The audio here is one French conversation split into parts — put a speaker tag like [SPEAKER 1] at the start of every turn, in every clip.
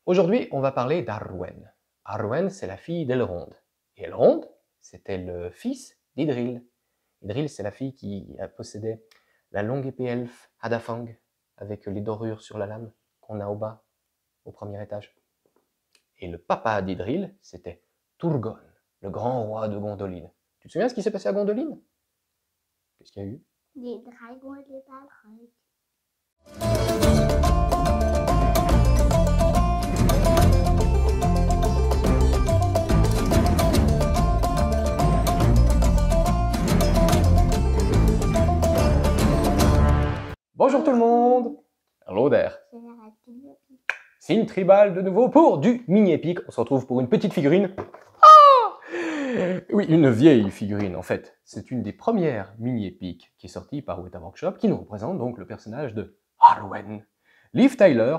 [SPEAKER 1] Aujourd'hui, on va parler d'Arwen. Arwen, c'est la fille d'Elrond. Et Elrond, c'était le fils d'Idril. Idril, c'est la fille qui possédait la longue épée elfe Hadafang, avec les dorures sur la lame qu'on a au bas, au premier étage. Et le papa d'Idril, c'était Turgon, le grand roi de Gondolin. Tu te souviens ce qui s'est passé à Gondolin? Qu'est-ce qu'il y a eu?
[SPEAKER 2] Les dragons et les balrogs.
[SPEAKER 1] Bonjour tout le monde. Hello there. Signe tribal de nouveau pour du mini-épique. On se retrouve pour une petite figurine. Oui, une vieille figurine en fait. C'est une des premières mini-épiques qui est sortie par Weta Workshop, qui nous représente donc le personnage de Arwen, Liv Tyler.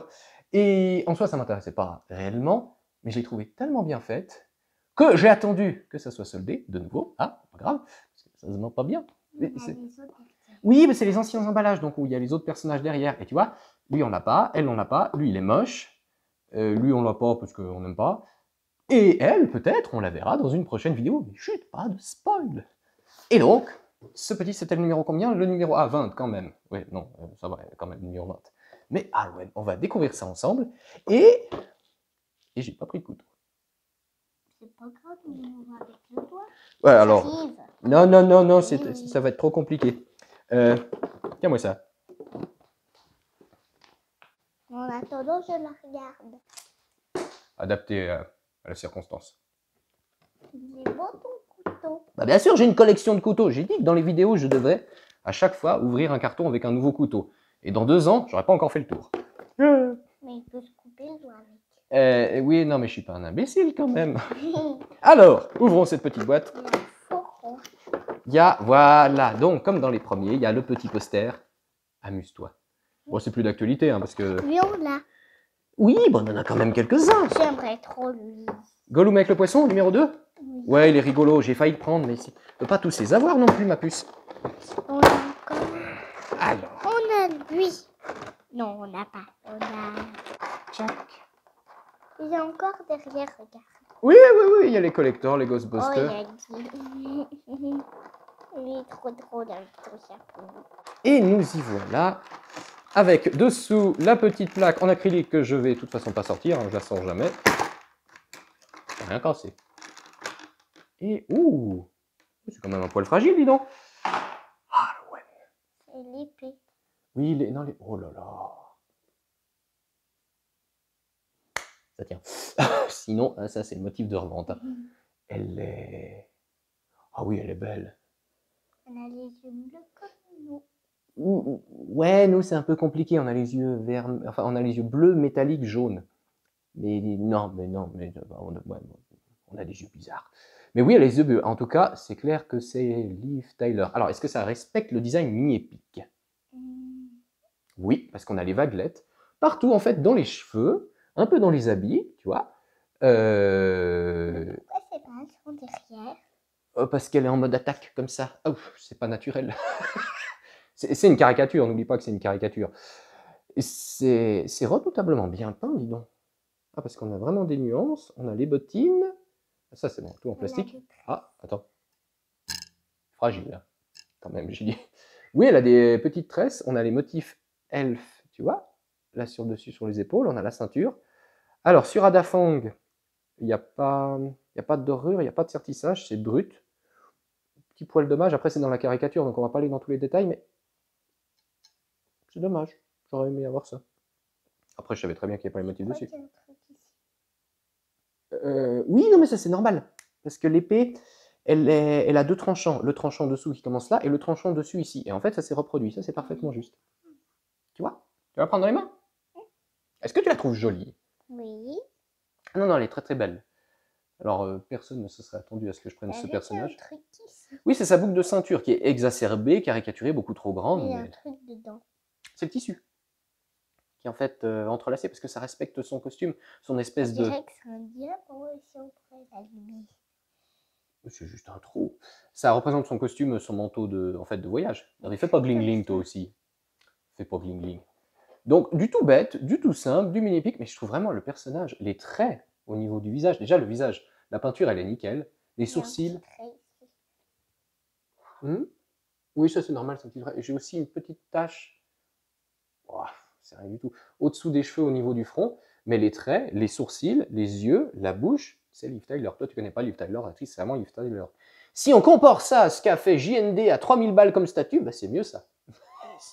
[SPEAKER 1] Et en soi, ça ne m'intéressait pas réellement, mais je l'ai trouvée tellement bien faite que j'ai attendu que ça soit soldé de nouveau. Ah, pas grave, parce que ça se vend pas bien. Oui, mais c'est les anciens emballages, donc où il y a les autres personnages derrière. Et tu vois, lui on l'a pas, elle on l'a pas, lui il est moche, lui on l'a pas parce qu'on n'aime pas. Et elle, peut-être, on la verra dans une prochaine vidéo. Mais chut, pas de spoil. Et donc, ce petit, c'était le numéro combien? Le numéro 20 quand même. Oui, non, ça va, quand même, le numéro 20. Mais Arwen, on va découvrir ça ensemble. Et j'ai pas pris de couteau.
[SPEAKER 2] C'est pas grave, on va avec le doigt.
[SPEAKER 1] Ouais, alors.
[SPEAKER 2] J'arrive.
[SPEAKER 1] Non, ça va être trop compliqué. Tiens-moi ça.
[SPEAKER 2] En attendant, je la regarde.
[SPEAKER 1] Adapté à la circonstance.
[SPEAKER 2] Il est beau ton couteau.
[SPEAKER 1] Bah bien sûr, j'ai une collection de couteaux. J'ai dit que dans les vidéos, je devrais à chaque fois ouvrir un carton avec un nouveau couteau. Et dans 2 ans, j'aurais pas encore fait le tour.
[SPEAKER 2] Mais il peut se couper le doigt avec.
[SPEAKER 1] Oui, non, mais je suis pas un imbécile quand même. Alors, ouvrons cette petite boîte.
[SPEAKER 2] Il a faux rond.
[SPEAKER 1] Il y a, voilà, donc comme dans les premiers, il y a le petit poster. Amuse-toi. Bon, c'est plus d'actualité, hein, parce que...
[SPEAKER 2] Lui, on l'a.
[SPEAKER 1] Oui, bon, on en a quand même quelques-uns.
[SPEAKER 2] J'aimerais trop lui.
[SPEAKER 1] Gollum avec le poisson, numéro 2.
[SPEAKER 2] Oui.
[SPEAKER 1] Ouais, il est rigolo, j'ai failli le prendre, mais je peux pas tous les avoir non plus, ma puce.
[SPEAKER 2] On a encore.
[SPEAKER 1] Alors,
[SPEAKER 2] On a lui. Non, on n'a pas. On a Jack. Il est encore derrière, regarde.
[SPEAKER 1] oui, il y a les collectors, les
[SPEAKER 2] Oh,
[SPEAKER 1] Ghostbusters.
[SPEAKER 2] il a dit. Il est trop drôle avec ton chapeau.
[SPEAKER 1] Et nous y voilà, avec dessous la petite plaque en acrylique que je vais de toute façon pas sortir, hein, je la sors jamais. Rien cassé. Et ouh, c'est quand même un poil fragile, dis donc. Arwen.
[SPEAKER 2] C'est l'épée.
[SPEAKER 1] Oui, non, oh là là. Ça tient. Sinon, ça c'est le motif de revente. Hein. Elle est... Ah oui, elle est belle.
[SPEAKER 2] On a les yeux bleus comme nous.
[SPEAKER 1] Ouais, nous c'est un peu compliqué, on a les yeux verts, enfin on a les yeux bleus, métalliques, jaunes. Mais non, on a des yeux bizarres. Mais oui, elle a les yeux bleus. En tout cas, c'est clair que c'est Liv Tyler. Alors, est-ce que ça respecte le design mi-épique? Oui, parce qu'on a les vaguelettes partout en fait, dans les cheveux, un peu dans les habits, tu vois.
[SPEAKER 2] Pourquoi c'est pas son derrière?
[SPEAKER 1] Parce qu'elle est en mode attaque comme ça. Oh, c'est pas naturel. C'est une caricature, n'oublie pas que c'est une caricature. C'est redoutablement bien peint, dis donc. Ah, parce qu'on a vraiment des nuances. On a les bottines. Ça, c'est bon, tout en plastique. Ah, attends. Fragile, là. Quand même, j'ai dit. Oui, elle a des petites tresses. On a les motifs elfes, tu vois. Là, sur dessus, sur les épaules. On a la ceinture. Alors, sur Hadafang, il n'y a pas de dorure, il n'y a pas de sertissage. C'est brut. Petit poil dommage. Après, c'est dans la caricature, donc on va pas aller dans tous les détails, mais c'est dommage. J'aurais aimé avoir ça. Après, je savais très bien qu'il n'y avait pas les motifs dessus. Oui, non, mais ça, c'est normal. Parce que l'épée, elle a 2 tranchants. Le tranchant dessous qui commence là et le tranchant dessus ici. Et en fait, ça s'est reproduit. Ça, c'est parfaitement juste. Tu vois? Tu vas la prendre dans les mains? Est-ce que tu la trouves jolie?
[SPEAKER 2] Oui.
[SPEAKER 1] Non, non, elle est très très belle. Alors, personne ne se serait attendu à ce que je prenne ce personnage.
[SPEAKER 2] Un truc ici.
[SPEAKER 1] Oui, c'est sa boucle de ceinture qui est exacerbée, caricaturée, beaucoup trop grande.
[SPEAKER 2] Il y a un truc dedans.
[SPEAKER 1] C'est le tissu qui est en fait entrelacé parce que ça respecte son costume, son espèce de...
[SPEAKER 2] Je dirais que c'est un diable, si on pourrait l'allumer.
[SPEAKER 1] C'est juste un trou. Ça représente son costume, son manteau de voyage. Alors, il fait pas gling-gling, toi aussi. Fais pas gling-gling. Donc, du tout bête, du tout simple, du mini pic, mais je trouve vraiment le personnage, les traits au niveau du visage. Déjà, le visage, la peinture, elle est nickel. Les sourcils. Oui, ça c'est normal, c'est un petit trait. J'ai aussi une petite tache. Oh, c'est rien du tout. Au-dessous des cheveux, au niveau du front. Mais les traits, les sourcils, les yeux, la bouche, c'est Liv Tyler. Toi, tu connais pas Liv Tyler, l'actrice, c'est vraiment Liv Tyler. Si on compare ça à ce qu'a fait JND à 3000 balles comme statut, bah, c'est mieux ça.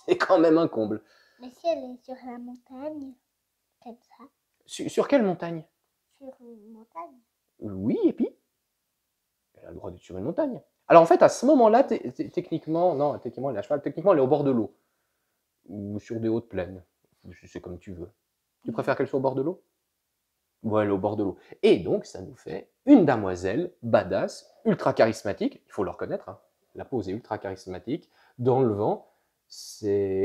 [SPEAKER 1] C'est quand même un comble.
[SPEAKER 2] Mais si elle est sur la montagne, comme ça.
[SPEAKER 1] Sur quelle montagne?
[SPEAKER 2] Sur une montagne.
[SPEAKER 1] Oui, et puis elle a le droit d'être sur une montagne. Alors en fait, à ce moment-là, techniquement, non, techniquement, elle est à cheval, techniquement, elle est au bord de l'eau. Ou sur des hautes plaines. C'est comme tu veux. Tu préfères qu'elle soit au bord de l'eau? Ouais, elle est au bord de l'eau. Et donc, ça nous fait une damoiselle badass, ultra charismatique, il faut le reconnaître, hein. La pose est ultra charismatique, dans le vent.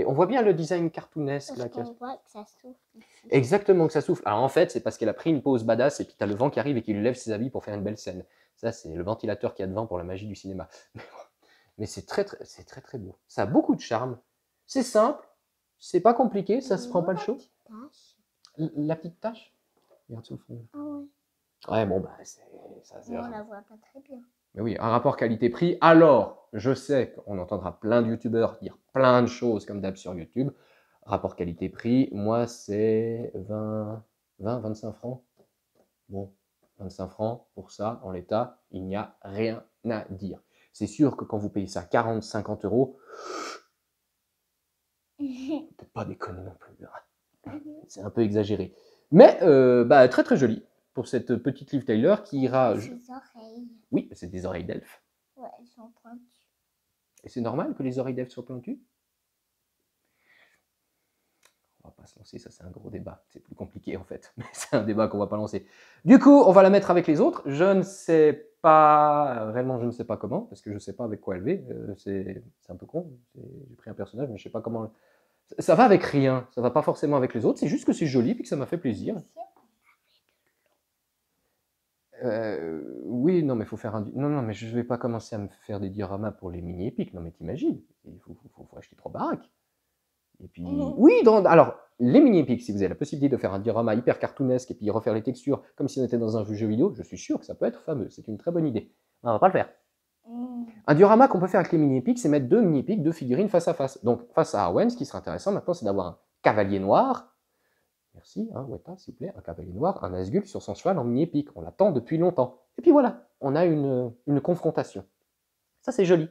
[SPEAKER 1] On voit bien le design cartoonesque.
[SPEAKER 2] Parce qu'on voit que ça souffle.
[SPEAKER 1] Exactement, que ça souffle. Alors en fait, c'est parce qu'elle a pris une pose badass et puis tu as le vent qui arrive et qui lui lève ses habits pour faire une belle scène. Ça, c'est le ventilateur qu'il y a devant pour la magie du cinéma. Mais c'est très très beau. Ça a beaucoup de charme. C'est simple, c'est pas compliqué, ça se prend pas le chaud. La petite tache? Regarde sur le fond.
[SPEAKER 2] Ah ouais.
[SPEAKER 1] Ouais, bon, bah, ça
[SPEAKER 2] on la voit pas très bien.
[SPEAKER 1] Mais oui, un rapport qualité-prix. Alors, je sais qu'on entendra plein de youtubeurs dire plein de choses comme d'hab sur YouTube. Rapport qualité-prix, moi, c'est 25 francs. Bon, 25 francs pour ça, en l'état, il n'y a rien à dire. C'est sûr que quand vous payez ça 40, 50 euros, peut-être pas déconner non plus. C'est un peu exagéré. Mais bah, très très joli pour cette petite Liv Tyler qui ira.
[SPEAKER 2] Ses oreilles.
[SPEAKER 1] Oui, c'est des oreilles d'elfe.
[SPEAKER 2] Ouais, elles sont pointues.
[SPEAKER 1] Et c'est normal que les oreilles d'elfe soient pointues? On va pas se lancer, ça c'est un gros débat. C'est plus compliqué en fait, mais c'est un débat qu'on va pas lancer. Du coup, on va la mettre avec les autres. Je ne sais pas, réellement je ne sais pas comment, parce que je ne sais pas avec quoi elle va. C'est un peu con. J'ai pris un personnage, mais je ne sais pas comment. Ça va avec rien, ça va pas forcément avec les autres, c'est juste que c'est joli et que ça m'a fait plaisir. Oui, non, mais il faut faire un. Non, mais je ne vais pas commencer à me faire des dioramas pour les mini épiques. Non, mais t'imagines, il faut acheter 3 baraques. Et puis, oui, alors, les mini épiques, si vous avez la possibilité de faire un diorama hyper cartoonesque et puis refaire les textures comme si on était dans un jeu vidéo, je suis sûr que ça peut être fameux. C'est une très bonne idée. On va pas le faire. Un diorama qu'on peut faire avec les mini épiques, c'est mettre 2 mini épiques, 2 figurines face à face. Donc, face à Arwen, ce qui serait intéressant maintenant, c'est d'avoir un cavalier noir. Merci, hein, Weta, s'il vous plaît, un cavalier noir, un Nazgûl sur son cheval en mini épique. On l'attend depuis longtemps. Et puis voilà, on a une confrontation. Ça, c'est joli.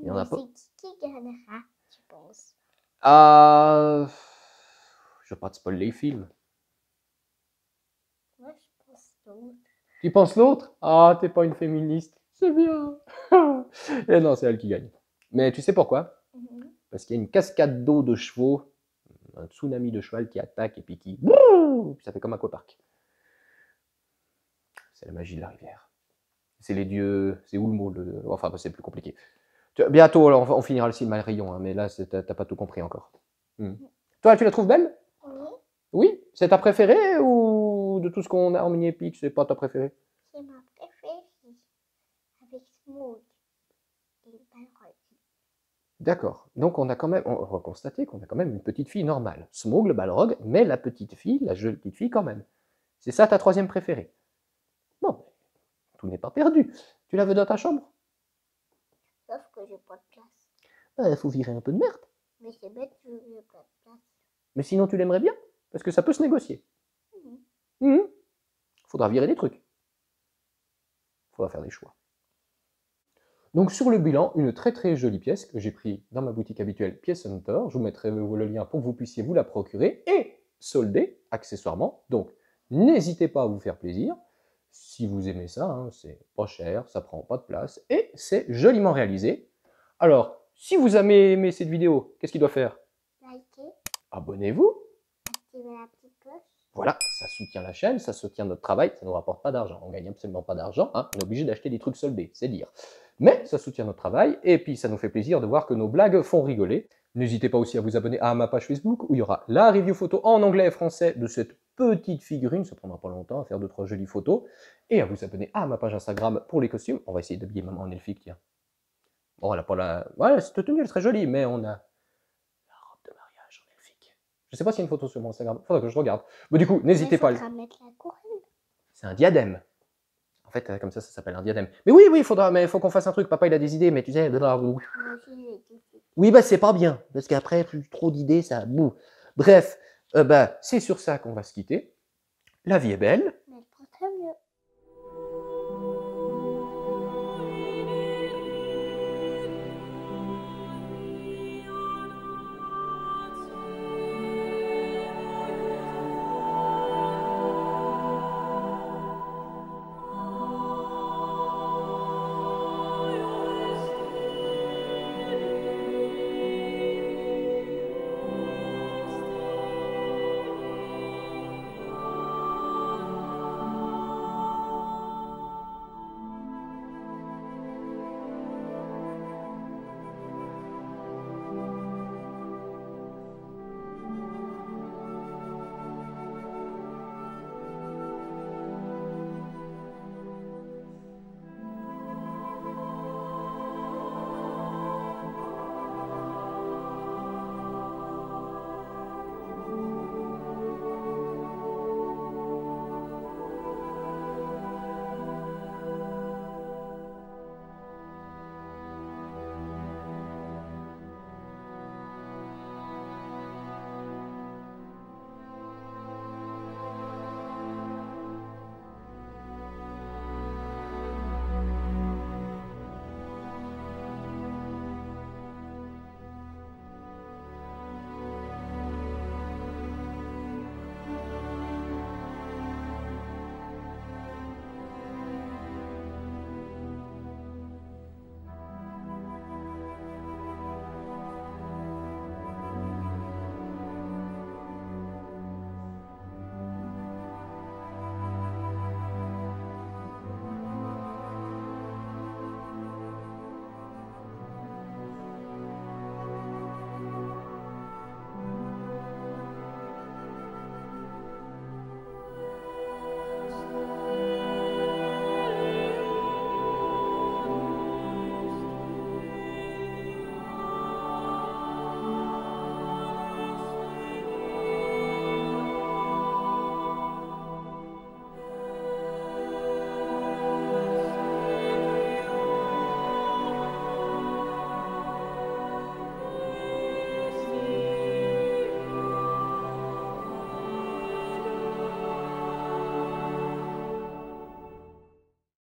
[SPEAKER 2] Et on a pas... C'est qui gagnera, tu penses?
[SPEAKER 1] Je vais pas te spoiler les films.
[SPEAKER 2] Moi, je pense l'autre.
[SPEAKER 1] Tu penses l'autre? Ah, t'es pas une féministe. C'est bien. Et non, c'est elle qui gagne. Mais tu sais pourquoi? Parce qu'il y a une cascade d'eau de chevaux, un tsunami de cheval qui attaque et puis qui... Puis ça fait comme aquapark. C'est la magie de la rivière. C'est les dieux... C'est Ulmo, enfin, c'est plus compliqué. Bientôt, alors, on finira le Silmarillion, hein, mais là, t'as pas tout compris encore. Toi, tu la trouves belle?
[SPEAKER 2] Oui.
[SPEAKER 1] Oui? C'est ta préférée ou de tout ce qu'on a en mini épique, c'est pas ta préférée?
[SPEAKER 2] C'est ma préférée. Avec Smough et Balrog.
[SPEAKER 1] D'accord. Donc on va constater qu'on a quand même une petite fille normale. Smough, le Balrog, mais la petite fille, la jolie petite fille quand même. C'est ça ta troisième préférée? Bon, tout n'est pas perdu. Tu la veux dans ta chambre?
[SPEAKER 2] Sauf que j'ai pas de place.
[SPEAKER 1] Il faut virer un peu de merde.
[SPEAKER 2] Mais c'est bête, je n'ai pas de place.
[SPEAKER 1] Mais sinon tu l'aimerais bien? Parce que ça peut se négocier. Faudra virer des trucs. Faudra faire des choix. Donc sur le bilan, une très très jolie pièce que j'ai pris dans ma boutique habituelle Pièce Hunter. Je vous mettrai le lien pour que vous puissiez vous la procurer et solder accessoirement. Donc n'hésitez pas à vous faire plaisir. Si vous aimez ça, hein, c'est pas cher, ça prend pas de place et c'est joliment réalisé. Alors, si vous avez aimé cette vidéo, qu'est-ce qu'il doit faire?
[SPEAKER 2] Likez.
[SPEAKER 1] Abonnez-vous.
[SPEAKER 2] Activez la petite cloche.
[SPEAKER 1] Voilà, ça soutient la chaîne, ça soutient notre travail, ça ne nous rapporte pas d'argent. On ne gagne absolument pas d'argent, hein, on est obligé d'acheter des trucs soldés, c'est dire. Mais ça soutient notre travail, et puis ça nous fait plaisir de voir que nos blagues font rigoler. N'hésitez pas aussi à vous abonner à ma page Facebook, où il y aura la review photo en anglais et français de cette petite figurine, ça prendra pas longtemps à faire 2-3 jolies photos, et à vous abonner à ma page Instagram pour les costumes. On va essayer d'habiller maman en elfique, tiens. Bon, elle n'a pas la... Ouais, cette tenue, elle est très jolie, mais on a la robe de mariage en elfique. Je sais pas s'il y a une photo sur mon Instagram. Faudra que je regarde. Mais du coup, n'hésitez pas.
[SPEAKER 2] Il faudra mettre la couronne.
[SPEAKER 1] C'est un diadème. En fait, comme ça s'appelle un diadème. Mais oui, il faudra, mais il faut qu'on fasse un truc. Papa, il a des idées, mais tu sais... Oui, bah c'est pas bien, parce qu'après, plus trop d'idées, ça... Bref, c'est sur ça qu'on va se quitter. La vie est belle.